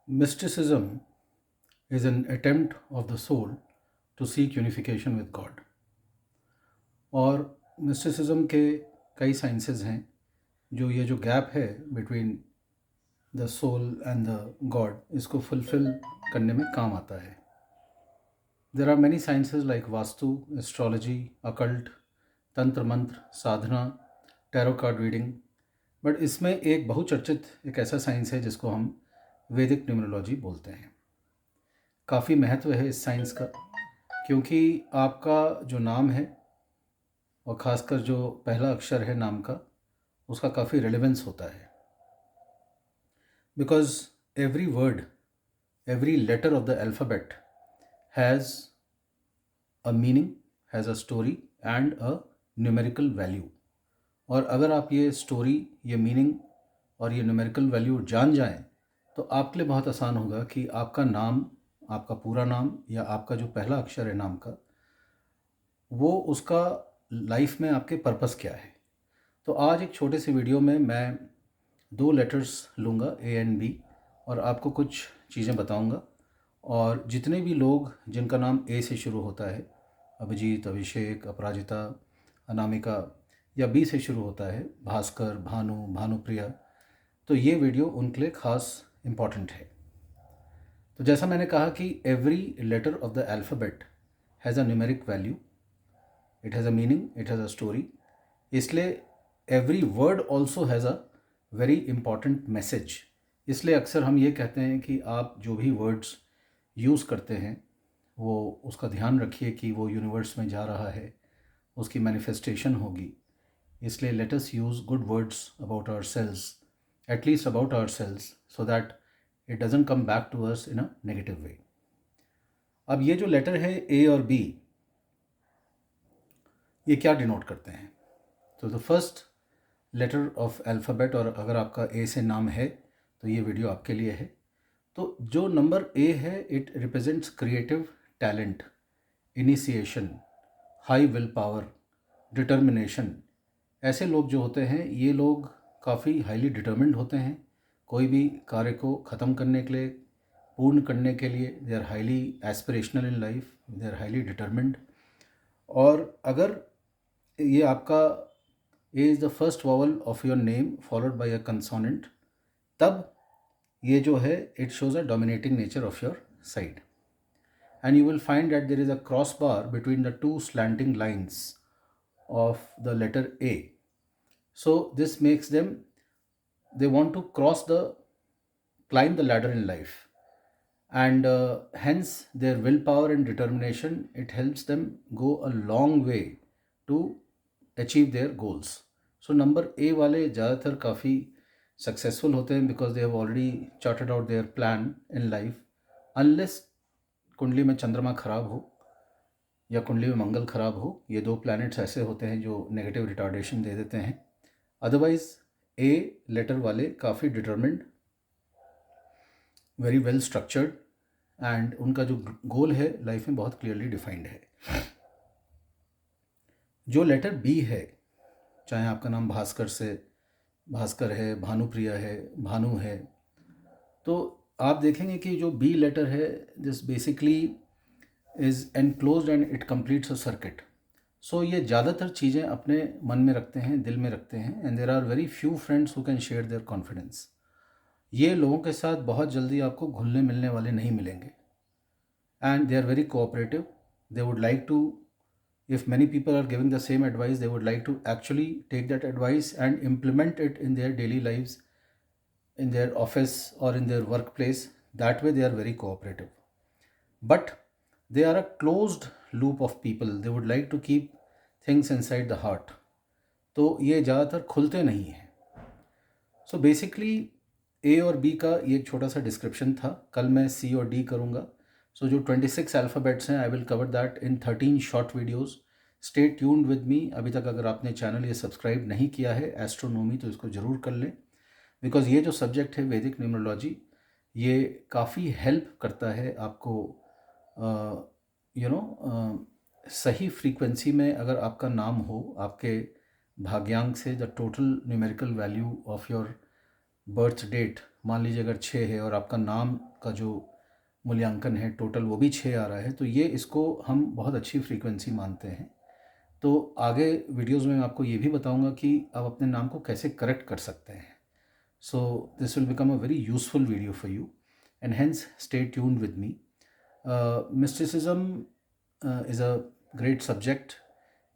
Mysticism is an attempt of the soul to seek unification with God. और mysticism के कई sciences हैं जो ये जो गैप है between the soul and the god इसको फुलफिल करने में काम आता है. There are many sciences like vastu, astrology, occult, tantra mantra, sadhana, tarot card reading. But इसमें एक बहुचर्चित एक ऐसा साइंस है जिसको हम वैदिक न्यूमरोलॉजी बोलते हैं. काफ़ी महत्व है इस साइंस का क्योंकि आपका जो नाम है और ख़ासकर जो पहला अक्षर है नाम का उसका काफ़ी रेलेवेंस होता है. Because every word, every letter of the alphabet has a meaning, has a story and a numerical value. और अगर आप ये स्टोरी, ये मीनिंग और ये न्यूमेरिकल वैल्यू जान जाएं तो आपके लिए बहुत आसान होगा कि आपका नाम, आपका पूरा नाम या आपका जो पहला अक्षर है नाम का, वो उसका लाइफ में आपके पर्पस क्या है. तो आज एक छोटे से वीडियो में मैं दो लेटर्स लूँगा, ए एंड बी, और आपको कुछ चीज़ें बताऊँगा. और जितने भी लोग जिनका नाम ए से शुरू होता है, अभिजीत, अभिषेक, अपराजिता, अनामिका, या बी से शुरू होता है, भास्कर, भानु, भानुप्रिया, तो ये वीडियो उनके लिए ख़ास इम्पॉर्टेंट है. तो जैसा मैंने कहा कि every letter of the alphabet has a numeric value, it has a meaning, it has a story. इसलिए every word also has a very important message. इसलिए अक्सर हम ये कहते हैं कि आप जो भी वर्ड्स यूज़ करते हैं वो उसका ध्यान रखिए कि वो यूनिवर्स में जा रहा है, उसकी मैनिफेस्टेशन होगी. इसलिए let us use good words about our selves, at least about our selves, so that it doesn't come back to us in a negative way. अब ये जो लेटर है ए और बी, ये क्या डिनोट करते हैं? तो the first letter of alphabet, और अगर आपका ए से नाम है तो ये वीडियो आपके लिए है. तो जो नंबर ए है, it represents creative talent, initiation, high will power, determination. ऐसे लोग जो होते हैं, ये लोग काफ़ी हाईली डिटर्मिन्ड होते हैं. कोई भी कार्य को ख़त्म करने के लिए, पूर्ण करने के लिए, they are highly aspirational in life, they are highly determined. और अगर ये आपका A is the first vowel of your name followed by a consonant, तब ये जो है it shows a dominating nature of your side. And you will find that there is a crossbar between the two slanting lines of the letter A. So this makes them, they want to climb the ladder in life, and hence their willpower and determination, it helps them go a long way to achieve their goals. So number A वाले ज़्यादातर काफ़ी successful होते हैं because they have already charted out their plan in life, unless कुंडली में चंद्रमा खराब हो या कुंडली में मंगल खराब हो. ये दो प्लैनेट्स ऐसे होते हैं जो नेगेटिव रिटार्डेशन दे देते हैं. अदरवाइज ए लेटर वाले काफ़ी determined, very well structured, and उनका जो गोल है लाइफ में बहुत क्लियरली डिफाइंड है. जो लेटर बी है, चाहे आपका नाम भास्कर है, भानुप्रिया है, भानु है, तो आप देखेंगे कि जो बी लेटर है, this basically is enclosed and it completes a circuit. So ये ज़्यादातर चीज़ें अपने मन में रखते हैं, दिल में रखते हैं, and there are very few friends who can share their confidence. ये लोगों के साथ बहुत जल्दी आपको घुलने मिलने वाले नहीं मिलेंगे, and they are very cooperative. They would like to, if many people are giving the same advice, they would like to actually take that advice and implement it in their daily lives, in their office or in their workplace. That way they are very cooperative. But they are a closed loop of people. They would like to keep things inside the heart. तो ये ज़्यादातर खुलते नहीं हैं. So basically ए और B का ये एक छोटा सा डिस्क्रिप्शन था. कल मैं सी और डी करूँगा. सो जो 26 अल्फ़ाबेट्स हैं, I will cover that in 13 short videos. Stay tuned with me. अभी तक अगर आपने चैनल ये सब्सक्राइब नहीं किया है एस्ट्रोनॉमी, तो इसको ज़रूर कर लें. बिकॉज ये जो सब्जेक्ट है वैदिक न्यूमरोलॉजी, ये काफ़ी हेल्प करता है आपको सही फ्रीक्वेंसी में. अगर आपका नाम हो, आपके भाग्यांक से the total numerical value of your birth date मान लीजिए अगर 6 है और आपका नाम का जो मूल्यांकन है टोटल वो भी 6 आ रहा है, तो ये इसको हम बहुत अच्छी फ्रीक्वेंसी मानते हैं। तो आगे वीडियोज़ में मैं आपको ये भी बताऊंगा कि आप अपने नाम को कैसे करेक्ट कर सकते हैं। So this will become a very useful video for you and hence stay tuned with me. Mysticism is a great subject.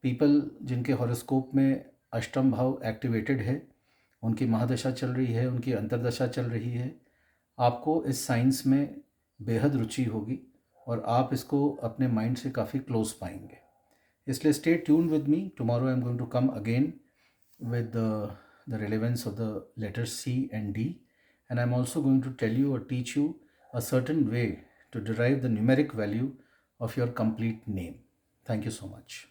People जिनके हॉरोस्कोप में अष्टम भाव एक्टिवेटेड है, उनकी महादशा चल रही है, उनकी अंतर्दशा चल रही है, आपको इस साइंस में बेहद रुचि होगी और आप इसको अपने माइंड से काफ़ी क्लोज पाएंगे। इसलिए stay tuned with me. Tomorrow I am going to come again with the relevance of the letters C and D, and I'm also going to tell you or teach you a certain way to derive the numeric value of your complete name. Thank you so much.